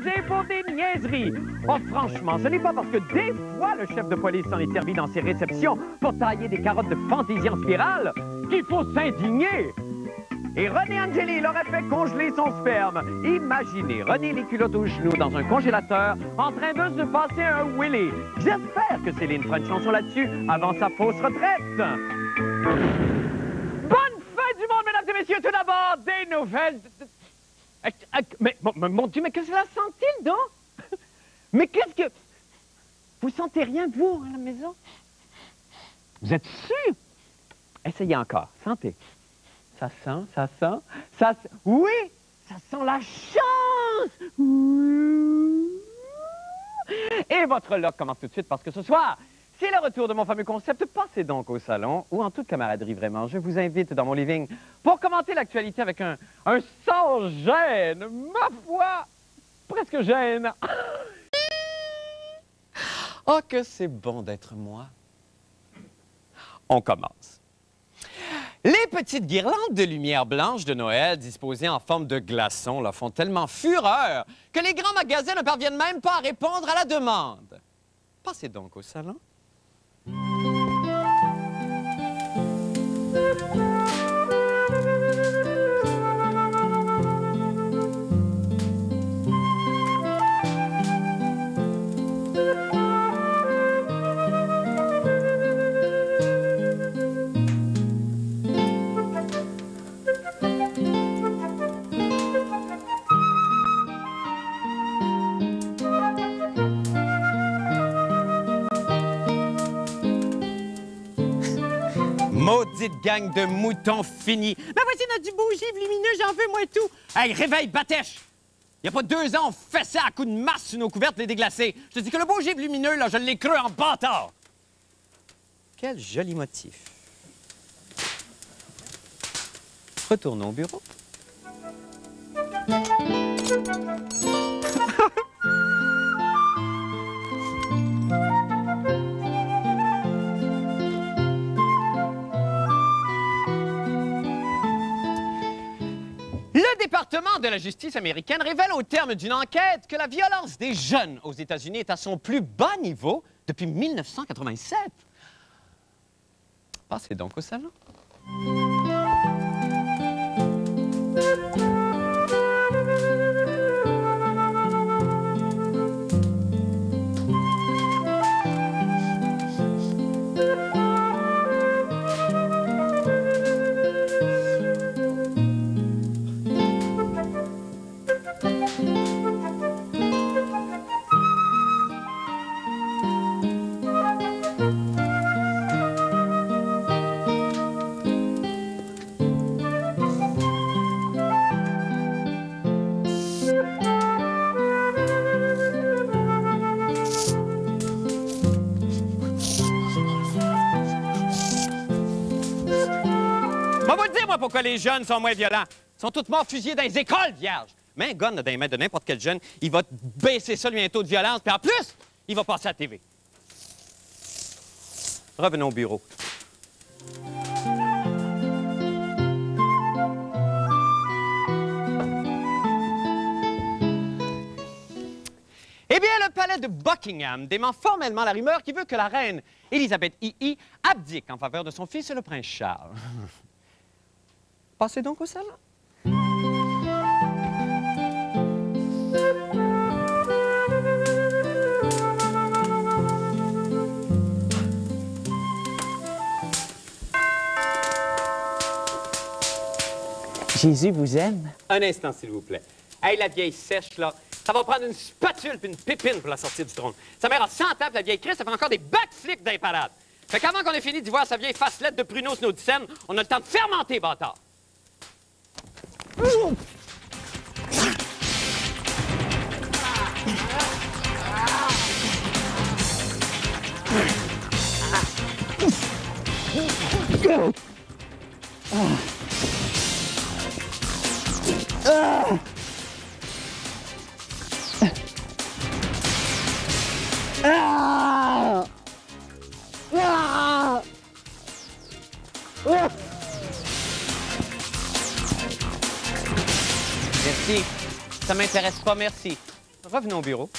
C'est pour des niaiseries. Oh, franchement, ce n'est pas parce que des fois le chef de police s'en est servi dans ses réceptions pour tailler des carottes de fantaisie en spirale qu'il faut s'indigner. Et René Angeli l'aurait fait congeler son sperme. Imaginez René les culottes aux genoux dans un congélateur en train de se passer un Willy. J'espère que Céline fera une chanson là-dessus avant sa fausse retraite. Bonne fête du monde, mesdames et messieurs. Tout d'abord, des nouvelles... Mais, mon Dieu, mais qu'est-ce que cela sent-il, donc? Mais qu'est-ce que... Vous sentez rien, vous, à la maison? Vous êtes sûr? Essayez encore. Sentez. Ça sent, ça sent, ça sent... Oui! Ça sent la chance! Et votre loc commence tout de suite parce que ce soir, c'est le retour de mon fameux concept. Passez donc au salon, ou en toute camaraderie vraiment. Je vous invite dans mon living pour commenter l'actualité avec un sans gêne. Ma foi, presque gêne. Oh, que c'est bon d'être moi. On commence. Les petites guirlandes de lumière blanche de Noël disposées en forme de glaçons là, font tellement fureur que les grands magasins ne parviennent même pas à répondre à la demande. Passez donc au salon. Maudite gang de moutons finis. Ben voici notre beau givre lumineux, j'en veux moi tout. Hey, réveille, Batèche! Il n'y a pas 2 ans, on fessait à coups de masse sur nos couvertes les déglacés. Je te dis que le beau givre lumineux, là, je l'ai creux en bâtard. Quel joli motif. Retournons au bureau. Le département de la justice américaine révèle au terme d'une enquête que la violence des jeunes aux États-Unis est à son plus bas niveau depuis 1987. Passez donc au salon. On va vous dire, moi, pourquoi les jeunes sont moins violents. Ils sont tous morts fusillés dans les écoles, vierges. Mais un gun dans les mains de n'importe quel jeune, il va baisser ça, lui, un taux de violence, puis en plus, il va passer à la TV. Revenons au bureau. Eh bien, le palais de Buckingham dément formellement la rumeur qui veut que la reine Élisabeth II abdique en faveur de son fils, le prince Charles. Passez donc au salon. Jésus vous aime. Un instant, s'il vous plaît. Hey, la vieille sèche, là, ça va prendre une spatule puis une pépine pour la sortir du trône. Sa mère a 100 ans, puis la vieille Christ, ça fait encore des backflips dans les parades. Fait qu'avant qu'on ait fini d'y voir sa vieille facelette de pruneau snowdicène, on a le temps de fermenter, bâtard. Merci. Ça m'intéresse pas, merci. revenons au bureau.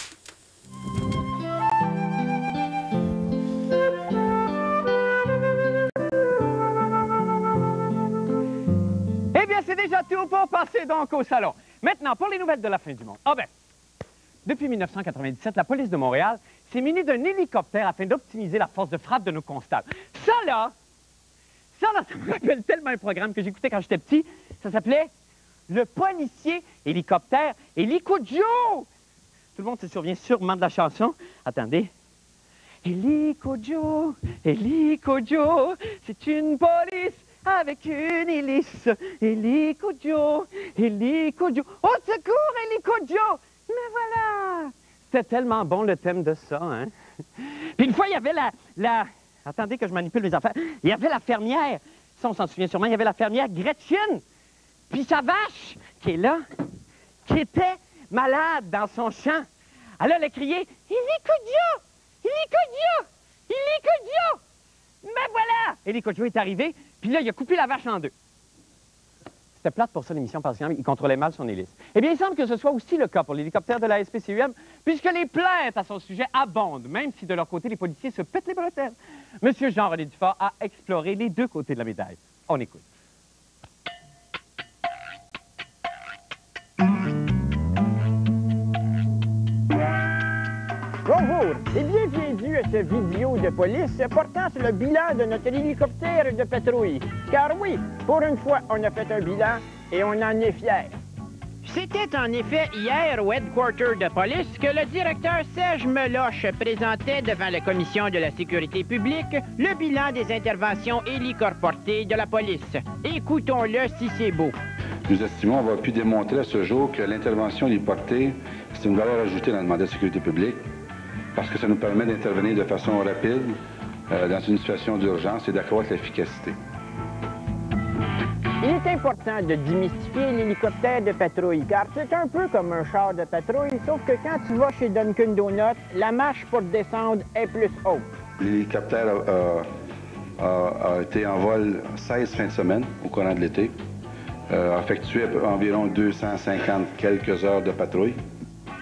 Eh bien, c'est déjà tout pour passer donc au salon. Maintenant, pour les nouvelles de la fin du monde. Ah ben, depuis 1997, la police de Montréal s'est munie d'un hélicoptère afin d'optimiser la force de frappe de nos constables. Ça me rappelle tellement un programme que j'écoutais quand j'étais petit. Ça s'appelait Le policier hélicoptère Hélico Joe. Tout le monde se souvient sûrement de la chanson. Attendez. Hélico Joe, c'est une police avec une hélice. Hélico Joe, au secours, Hélico Joe. Mais voilà. C'était tellement bon le thème de ça, hein. Puis une fois, il y avait la... Attendez que je manipule mes affaires. Il y avait la fermière. Ça, on s'en souvient sûrement. Il y avait la fermière Gretchen. Puis sa vache, qui est là, qui était malade dans son champ. Alors, elle a crié, Hélico Joe! Hélico Joe! Hélico Joe! Mais voilà! Hélico Joe est arrivé, puis là, il a coupé la vache en deux. C'était plate pour ça, l'émission, parce qu'il contrôlait mal son hélice. Eh bien, il semble que ce soit aussi le cas pour l'hélicoptère de la SPCUM, puisque les plaintes à son sujet abondent, même si de leur côté, les policiers se pètent les bretelles. Monsieur Jean-René Dufort a exploré les deux côtés de la médaille. On écoute. Bonjour et bienvenue à cette vidéo de police portant sur le bilan de notre hélicoptère de patrouille. Car oui, pour une fois, on a fait un bilan et on en est fiers. C'était en effet hier au headquarter de police que le directeur Serge Meloche présentait devant la Commission de la sécurité publique le bilan des interventions hélicorportées de la police. Écoutons-le si c'est beau. Nous estimons avoir pu démontrer à ce jour que l'intervention héliportée, c'est une valeur ajoutée dans le mandat de sécurité publique parce que ça nous permet d'intervenir de façon rapide dans une situation d'urgence et d'accroître l'efficacité. Il est important de démystifier l'hélicoptère de patrouille, car c'est un peu comme un char de patrouille, sauf que quand tu vas chez Dunkin' Donuts, la marche pour descendre est plus haute. L'hélicoptère a été en vol 16 fins de semaine au courant de l'été, a effectué environ 250 quelques heures de patrouille.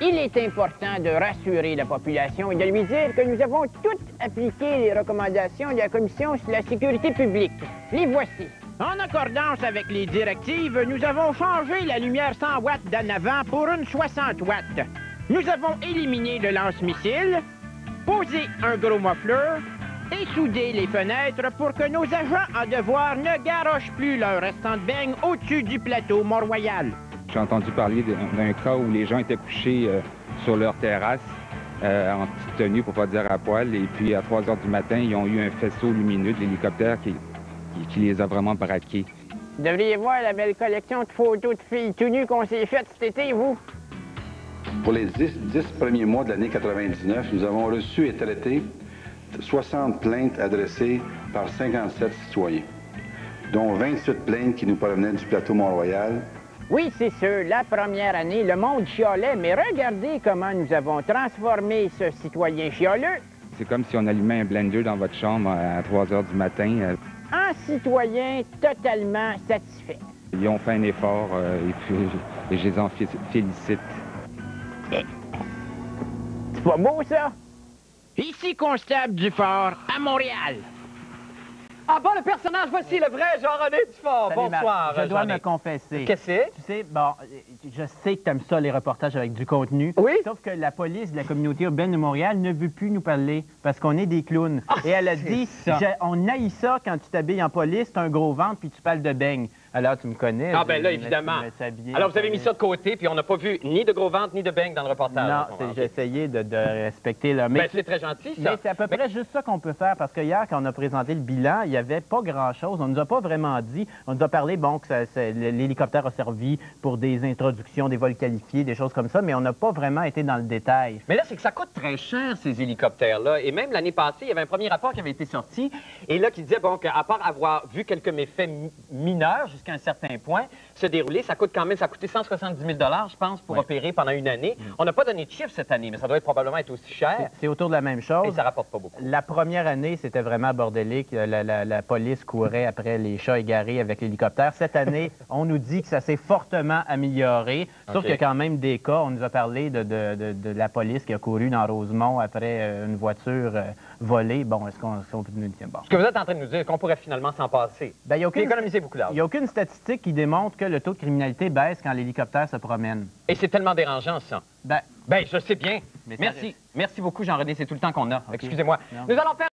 Il est important de rassurer la population et de lui dire que nous avons toutes appliqué les recommandations de la Commission sur la sécurité publique. Les voici. En accordance avec les directives, nous avons changé la lumière 100 watts d'en avant pour une 60 watts. Nous avons éliminé le lance-missile, posé un gros muffler et soudé les fenêtres pour que nos agents en devoir ne garochent plus leur restant de beigne au-dessus du plateau Mont-Royal. J'ai entendu parler d'un cas où les gens étaient couchés sur leur terrasse en petite tenue, pour pas dire à poil, et puis à 3 heures du matin, ils ont eu un faisceau lumineux de l'hélicoptère qui les a vraiment braqués. Vous devriez voir la belle collection de photos de filles tout nues qu'on s'est faites cet été, vous. Pour les 10 premiers mois de l'année 99, nous avons reçu et traité 60 plaintes adressées par 57 citoyens, dont 28 plaintes qui nous provenaient du plateau Mont-Royal. Oui, c'est sûr, la première année, le monde chialait, mais regardez comment nous avons transformé ce citoyen chialeux. C'est comme si on allumait un blender dans votre chambre à 3 heures du matin. En citoyen totalement satisfait. Ils ont fait un effort et puis je les en félicite. C'est pas beau, ça? Ici, Constable Dufort, à Montréal. Ah bon, le personnage, voici le vrai Jean-René Dufort. Salut, Bonsoir, Je dois Jean-René. me confesser. Qu'est-ce que c'est? Tu sais, bon, je sais que tu aimes ça, les reportages avec du contenu. Oui. Sauf que la police de la communauté urbaine de Montréal ne veut plus nous parler parce qu'on est des clowns. Et elle a dit, on haït ça quand tu t'habilles en police, t'as un gros ventre puis tu parles de beignes. Alors, tu me connais. Ah ben là, évidemment. Alors, vous avez mis ça de côté, puis on n'a pas vu ni de gros ventre, ni de beigne dans le reportage. Non, j'ai essayé de respecter le... Ben, c'est très gentil, ça. Mais c'est à peu près juste ça qu'on peut faire, parce que hier, quand on a présenté le bilan, il n'y avait pas grand-chose. On ne nous a pas vraiment dit. On nous a parlé, bon, que l'hélicoptère a servi pour des introductions, des vols qualifiés, des choses comme ça, mais on n'a pas vraiment été dans le détail. Mais là, c'est que ça coûte très cher, ces hélicoptères-là. Et même l'année passée, il y avait un premier rapport qui avait été sorti, et là, qui disait, bon, qu'à part avoir vu quelques méfaits mineurs jusqu'à un certain point, se dérouler. Ça coûte quand même, ça a coûté 170 000 je pense, pour opérer pendant une année. On n'a pas donné de chiffre cette année, mais ça doit probablement être aussi cher. C'est autour de la même chose. Et ça rapporte pas beaucoup. La première année, c'était vraiment bordélique. La police courait après les chats égarés avec l'hélicoptère. Cette année, on nous dit que ça s'est fortement amélioré. Sauf qu'il y a quand même des cas. On nous a parlé de la police qui a couru dans Rosemont après une voiture volée. Bon, est-ce qu'on peut nous dire? Bon. Ce que vous êtes en train de nous dire, qu'on pourrait finalement s'en passer. Ben, il y a aucune... économiser beaucoup d'argent. Il n'y a aucune statistique qui démontre que le taux de criminalité baisse quand l'hélicoptère se promène. Et c'est tellement dérangeant, ça. Ben, je sais bien. Mais Merci. Merci beaucoup, Jean-René. C'est tout le temps qu'on a. Okay. Excusez-moi. Non. Nous allons faire